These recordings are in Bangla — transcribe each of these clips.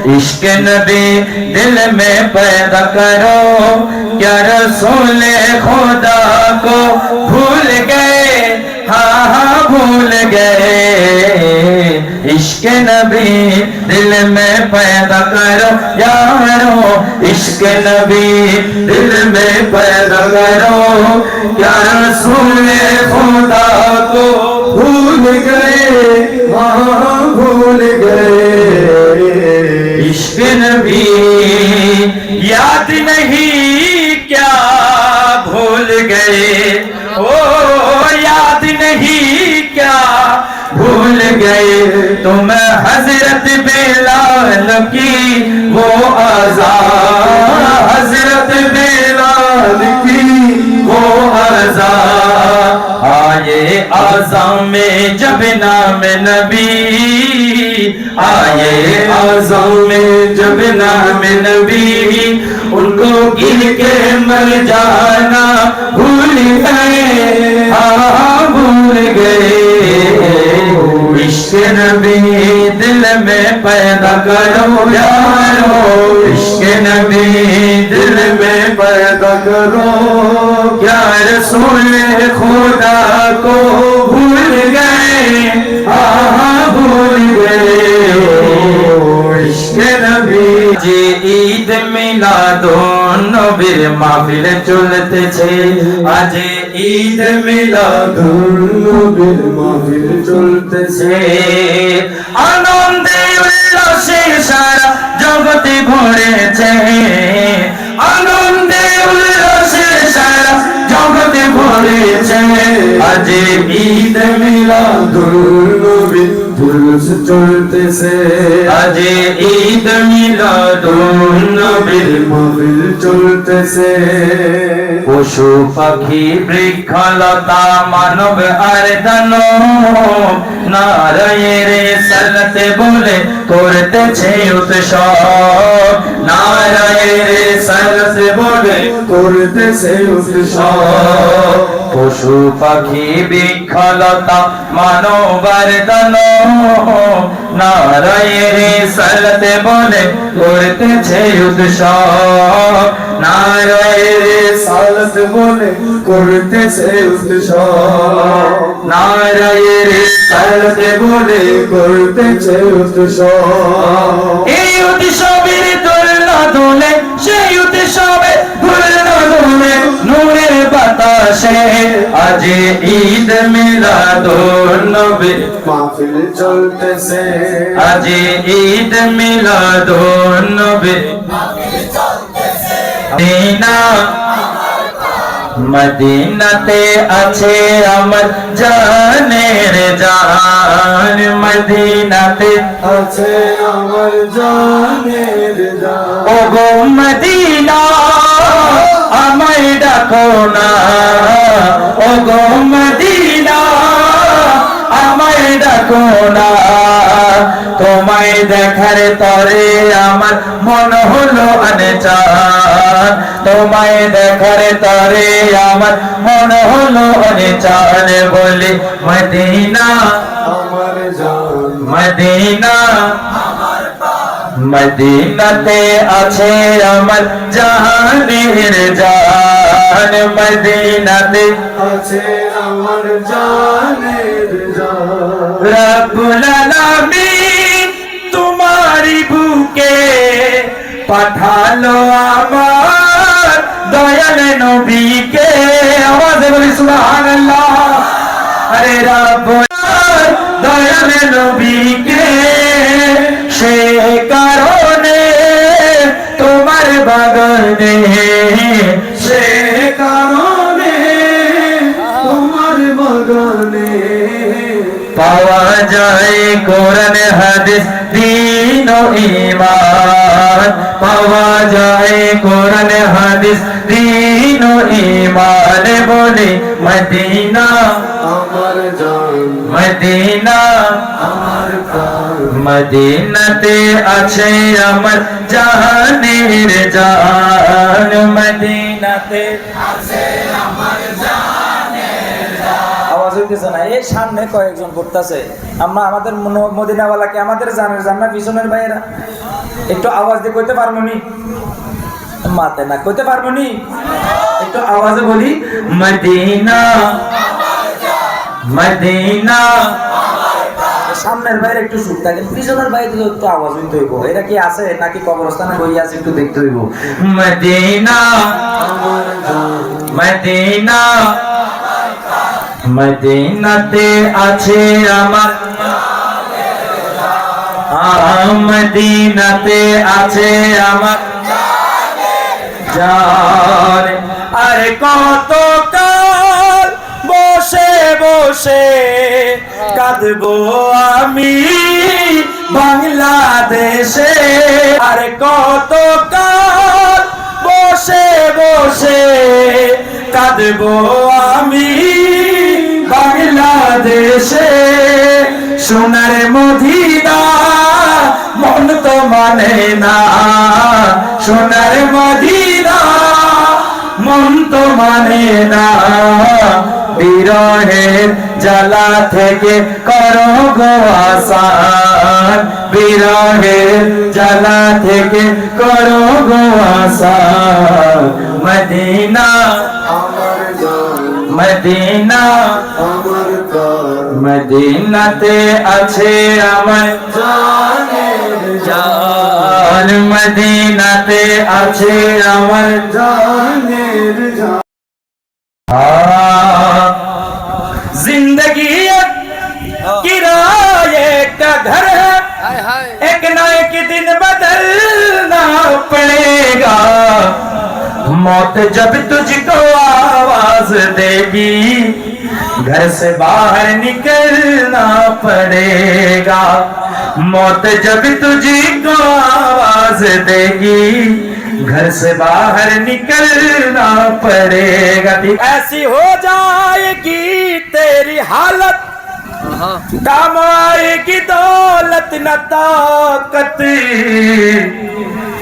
इश्क नबी दिल में पैदा करो, क्या रसूल खुदा को भूल गए, हाँ हाँ भूल गए। इश्क नबी दिल में पैदा करो यारो, इश्क नबी दिल में पैदा करो, क्या रसूल खुदा को भूल गए, हाँ भूल गए। इश्क नबी याद नहीं क्या भूल गए, ओ याद नहीं क्या भूल गए। तुम हजरत बिलाल की वो आज़ान, हजरत बिलाल की वो आज़ान। आए आज़ां में जब नाम नबी, आए आज़ां में जब नाम नबी, उनको गिर के मर जाना भूल गए, हाँ भूल गए। इश्क नबी दिल में पैदा करो यारो, इश्क नबी दिल में पैदा करो, क्या रसूल खुदा को भूल गए, हाँ भूल गए। इश्क नबी जी ঈদ মিলাদুন নবীর মাহফিল চলতেছে, আজ ঈদ মিলাদুন নবীর মাহফিল চলতেছে। আনন্দে উল্লাসে সারা জগতে ভরেছে, আনন্দে উল্লাসে সারা জগতে ভরেছে। আজ ঈদ মিলাদুন নবীর জুলুস চলতেছে, আজ ঈদ মিলাদুন নবীর মাহফিল চলতেছে। পশু পাখি বৃক্ষলতা মানব আর দানব নারায়ের সালাতে বলে করতেছে উৎসব, নারায়ের সালাতে বলে করতেছে উৎসব। পশু পাখি বৃক্ষলতা মানব আর দানব নারায়ের সালাতে বলে করতেছে উৎসব, নারায়ের সালাত বলে করতেছে উৎসব, নারায়ের সালাত বলে করতেছে উৎসব। এই উৎসবের দোলনা দোলে, সেই উৎসবে দোলনা দোলে নূরের বাতাসে। আজ ঈদ মিলাদুন নবীর মাহফিল চলতেছে, আজ ঈদ মিলাদুন নবীর মাহফিল চলতেছে। মদিনা মদিনাতে আছে আমার জানের জান, মদিনাতে আছে আমার জানের জান। ও গো মদিনা আমায় ডাকো না, ও গো মদিনা আমায় ডাকো না। তোমায় দেখার তরে আমার মন হলো অনেচান, তোমায় দেখার তরে আমার মন হলো অনেচান। বলি মদিনা আমার জান, মদিনা আমার প্রাণ, মদিনাতে আছে আমার জানের জান, মদিনাতে আছে আমার জানের জান। রব্বুল আলামিন তোমারি বুকে পাঠালো আমার দয়াল নবীকে। আওয়াজে বলি সুবহানাল্লাহ। আরে রব্বুল দয়াল নবীকে, সে কারণে তোমার বাগানে, সে কারণে তোমার বাগানে পাওয়া যায় কোরআন হাদিস দীন ও ঈমান, পাওয়া যায় কোরআন হাদিস দীন ও ঈমান। বলি মদিনা আমার জান, মদিনা আমার প্রাণ, মদিনাতে আছে আমার জানের জান, মদিনাতে আছে আমার জানের জান। আওয়াজ হইতেছে না। এই সামনে কয়েকজন পড়তেছে, আমরা আমাদের মদিনাওয়ালাকে আমাদের জানা পিছনের ভাইয়েরা একটু আওয়াজ দিয়ে কইতে পারবো নি? মাতে না কইতে পারবো নি? একটু আওয়াজে বলি, মদিনা মদিনা। সামনের বাইরে একটু চুপ থাকেন, পিছনের বাইরে একটু আওয়াজ হইতে হইব। এটা কি আছে নাকি কবরস্থানে বই আছে একটু দেখতে হইব। মদিনা মদিনা মদিনাতে আছে আমার মদিনাতে আছে আমার জান। আরে কত কাল বসে বসে কাঁদবো আমি বাংলাদেশে। আরে কত কাল বসে বসে কাঁদবো আমি বাংলাদেশে। সোনার মদিনা মন তো মানে না, সোনার মদিনা মন তো মানে না। বিরহের জ্বালা থেকে করো গো আসান, বিরহের জ্বালা থেকে করো গো আসান। মদিনা মদিনা মদিনাতে আছে আমার জান, মদিনাতে আছে আমার জানের জান। जिंदगी किराए का घर है, एक ना एक दिन बदलना पड़ेगा। मौत जब तुझको आवाज देगी घर से बाहर निकलना पड़ेगा। मौत जब तुझको आवाज देगी घर से बाहर निकलना पड़ेगा। ऐसी हो जाएगी तेरी हालत, काम आएगी दौलत न ताकत।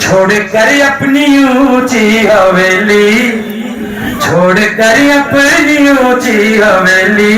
छोड़कर अपनी ऊंची हवेली, छोड़कर अपनी ऊंची हवेली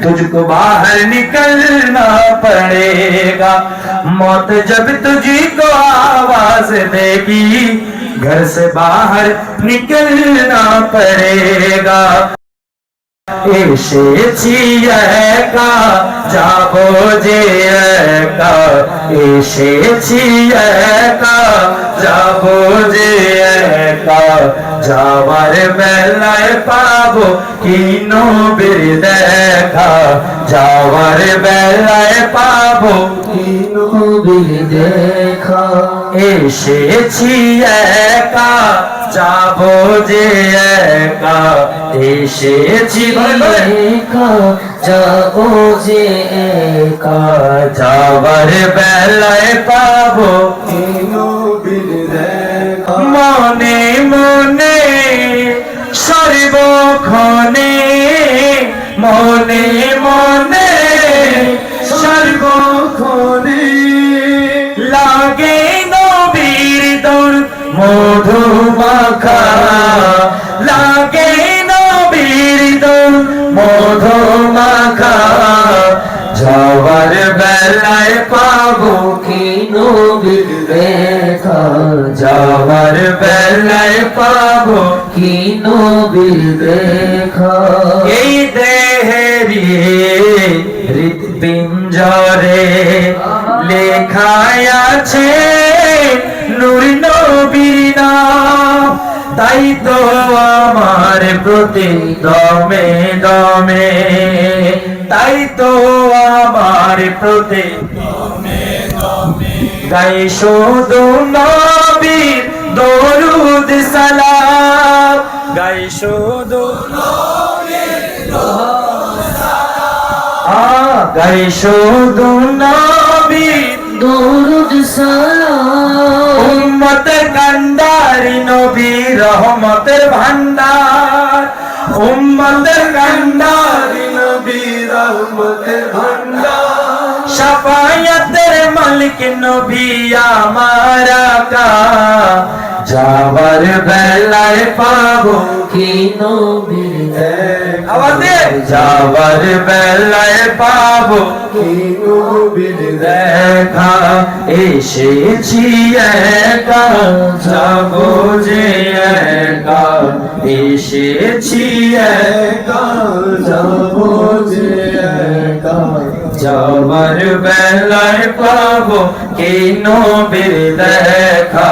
तुझको बाहर निकलना पड़ेगा। मौत जब तुझको आवाज देगी घर से बाहर निकलना पड़ेगा। এসেছি একা যাবো যে একা, এসেছি একা যাবো যে একা। যাবার বেলায় পাবো কি নবীর দেখা, যাওয়ার বেলায় পাবো কি নবীর দেখা। এসেছি একা যাবো যে একা, এসেছি একা যাবো যে একা। যাওয়ার বেলায় পাবো কি নবীর দেখা। মনে মনে সর্বক্ষণে, মনে মনে সর্বক্ষণে লাগে নবীর দর মধুমাখা, লাগে নবীর দর মধুমাখা। যাওয়ার বেলায় পাবো কি নবীর দেখা, যাওয়ার বেলায় পাবো কি নবীর দেখা। এই দেহেরি হৃৎপিঞ্জরে লেখায় আছে নূর নবীর নাম। তাই তো আমার প্রতি দমে দমে, তাই তো আমার প্রতি দমে দমে গাই শুধু নবীর দরুদ সালাম, গাই শুধু নবীর দরুদ সালাম, গাই শুধু নবীর দরুদ সালাম। উম্মতের কান্ডারি নবী রহমতের ভান্ডার, উম্মতের কান্ডারি নবী রহমতের ভান্ডার। শাফায়াতের মালিক নবী আমার আকা, যাওয়ার বেলায় পাবো কি নবীর দেখা। আওয়াজ দিয়ে যাবার বেলায় পাবো কি নবীর দেখা, এসেছি একা যাবো যে একা, এসেছি একা যাবো যে একা, যাবার বেলায় পাবো কি নবীর দেখা,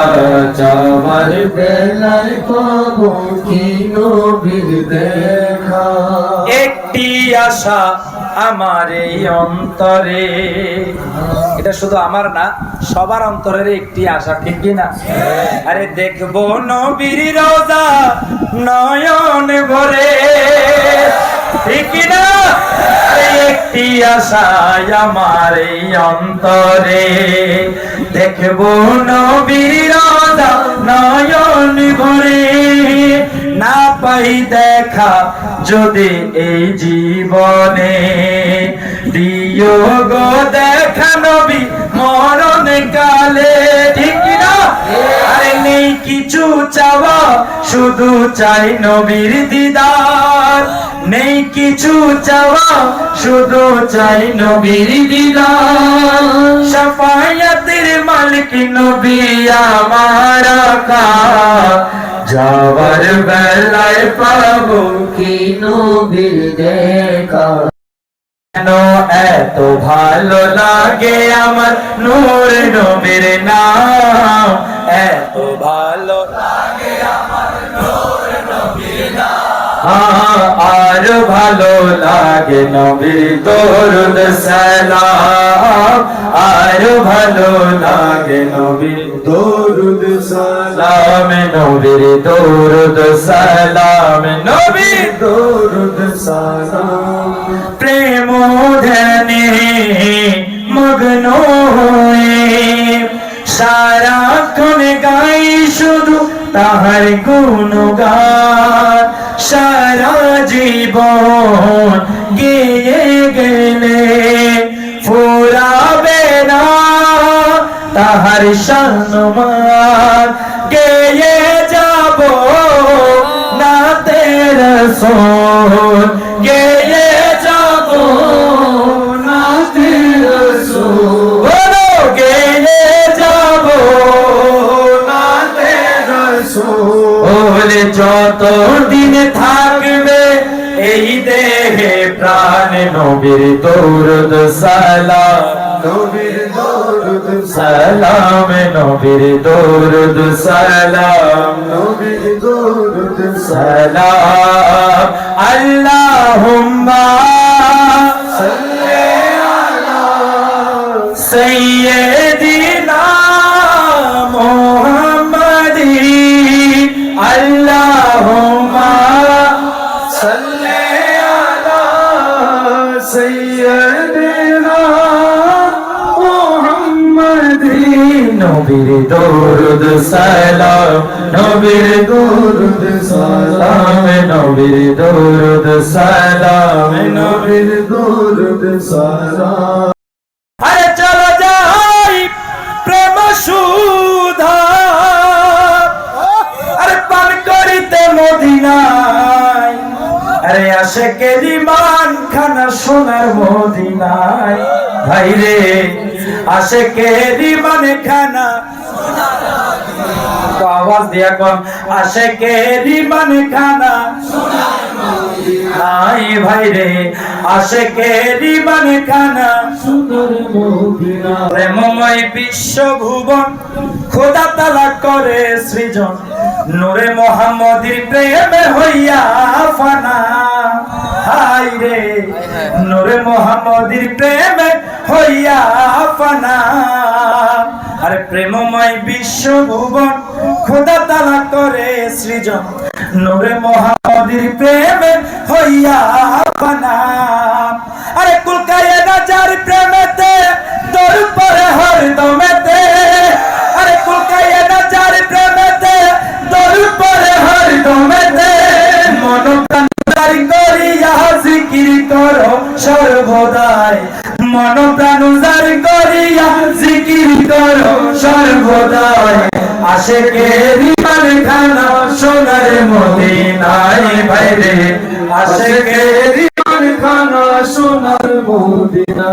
যাবার বেলায় পাবো কি নবীর দেখা। একটি আশা আমার এই অন্তরে, এটা শুধু আমার না, সবার অন্তরের একটি আশা, ঠিক কি না? আরে দেখবো নবীর রোজা নয়ন ভরে, ঠিক কি না? আরে একটি আশা আমার এই অন্তরে, দেখবো নবীর রোজা নয়ন ভরে, না পাই দেখা যদি এই জীবনে, দিও গো দেখা নবী মরণ কালে, ঠিক কি না? আরে নেই কিছু চাওয়া, শুধু চাই নবীর দিদার, নেই কিছু চাওয়া, শুধু চাই নবীর দিদার, শাফায়াতের মালিক নবী আমার আকা, যাবার বেলায় পাবো কি নবীর দেখা। কেন এত ভালো লাগে আমার নূর নবীর নাম, এত ভালো লাগে আমার নূর নবীর নাম, আর ভালো লাগে নবীর দরুদ সালাম, আর ভালো লাগে নবীর দরুদ সালাম, নবীর দরুদ সালাম, নবীর দরুদ সালাম। প্রেম ধ্যানে মগ্ন হয়ে সারাক্ষণ গাই শুধু তাহার গুণগান, সারা জীবন গেয়ে গেলে ফুরাবে না তাহার সম্মান, গেয়ে যাব নাতে রাসূল, গেয়ে যাব নাতে রাসূল, গেয়ে যাব নাতে রাসূল, যত দিন থাকবে এই দেহে প্রাণ নবীর দরুদ সালাম, নবীর দরুদ সালাম, নবীর দরুদ সালাম, নবীর দরুদ সালাম। আল্লাহুম্মা সাল্লি আলা সাইয়্যিদিনা মুহাম্মাদিন, আল্লাহুম্মা সাল্লি আলা সাইয়্যিদিনা মুহাম্মাদিন, নবীর দরুদ সালাম, নবীর দরুদ সালাম, নবীর দরুদ সালাম, নবীর দরুদ সালাম। আরে চলো যাই প্রেম সুধা, আরে পান করিতে মদিনায়, আরে আশেকের ঈমান খানা সোনার মদিনায়, ভাই রে আশেকের ঈমান খানা, তো আওয়াজ দিয়া কোন, আশেকের ঈমান খানা নাই, ভাই রে আশেকের ঈমান খানা সুন্দর মদিনা। প্রেমময় বিশ্ব ভুবন খোদা তাআলা করে সৃজন, নূরে মুহাম্মদীর প্রেমে হইয়া ফানা, হাই রে নূরে মুহাম্মদীর প্রেমে হইয়া ফানা। আরে প্রেমময় বিশ্ব ভুবন খোদা তাআলা করে সৃজন, নূরে মুহাম্মদীর প্রেমে হইয়া ফানা। আরে কুল কায়নাত প্রেমেতে তোর পরে হরদমেতে, আরে কুল কায়নাত প্রেমেতে তোর পরে হরদমেতে, মন প্রাণ জারি করিয়া জিকির করো সর্বদাই, মন প্রাণ জারি করিয়া জিকির করো সর্বদাই। আশেকের ঈমান খানা সোনার মদিনায়, ভাই রে আশেকের সোনার মদিনা।